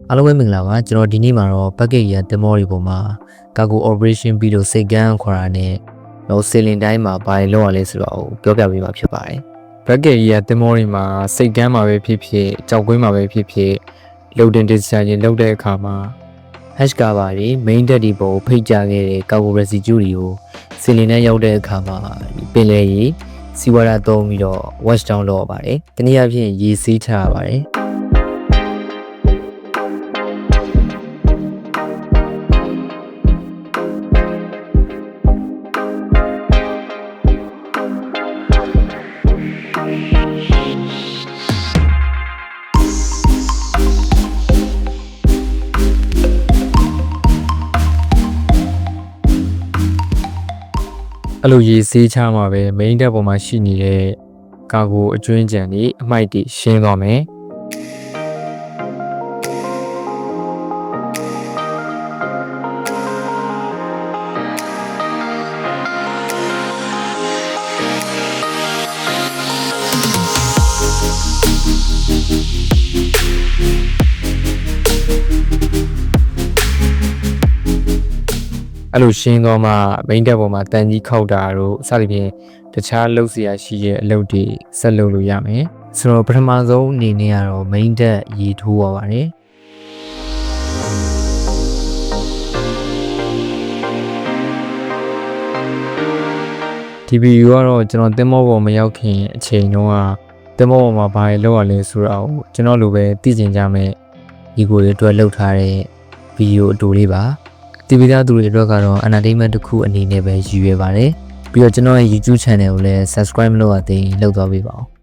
အားလုံးပဲမင်္ဂလာပါကျွန်တော်ဒီနေ့မှာတော့ bucket ရတင်မောတွေပေါ်မှာ cargo operation ပြီးတော့စိတ်ကန်းခေါ်တာနဲ့တော့ sailing တိုင်းမှာဘာတွေလုပ်ရလဲဆိုတော့ပြောပြပေးမှာဖြစ်ပါတယ် bucket ကြီးကတင်မောတွေမှာစိတ်ကန်းမှာပဲဖြစ်ဖြစ်ကြောက်ကွင်းမှာပဲဖြစ်ဖြစ် loading discharge လုပ်တဲ့အခါမှာ hash cover တွေ main deck ဒီပေါ်ဖိတ်ကြခဲ့တဲ့ cargo residue တွေကို sailing နဲ့ရောက်တဲ့အခါမှာပင်လယ်ရေစီဝါဒသုံးပြီးတော့ wash down လုပ်ရပါတယ်တနည်းအားဖြင့်ရေဆေးချရပါတယ်အဲ့လိုရေဆေးချမှာပဲ main deck ပေါ်မှာရှိနေတဲ့ကာကိုအကျွင်းကြံတွေအမိုက်တွေရှင်းသွားမယ်အဲ့လိုရှင်းတော့မှ main deck ပေါ်မှာတန်ကြီးခောက်တာတို့စသဖြင့်တခြားလုပ်စရာရှိတဲ့အလုပ်တွေဆက်လုပ်လို့ရမယ်ဆိုတော့ပထမဆုံးအနေနဲ့ကတော့ main deck ရေထိုးရပါတယ်ဒီဗီဒီယိုကတော့ကျွန်တော်တင်မောပေါ်မရောက်ခင်အချိန်တုန်းကတင်မောပေါ်မှာဘာတွေလုပ်ရလဲဆိုတာကိုကျွန်တော်လိုပဲသိကျင်ကြမယ်ဒီကိုတွေအတွက်လုပ်ထားတဲ့ဗီဒီယိုအတူလေးပါတီဗီသားသူတွေအတွက်ကတော့ entertainment တစ်ခုအနေနဲ့ပဲရည်ရွယ်ပါတယ်ပြီးတော့ကျွန်တော်ရဲ့ YouTube channel ကိုလည်း subscribe မလုပ်ရသေးရင်လုပ်သွားပေးပါဦး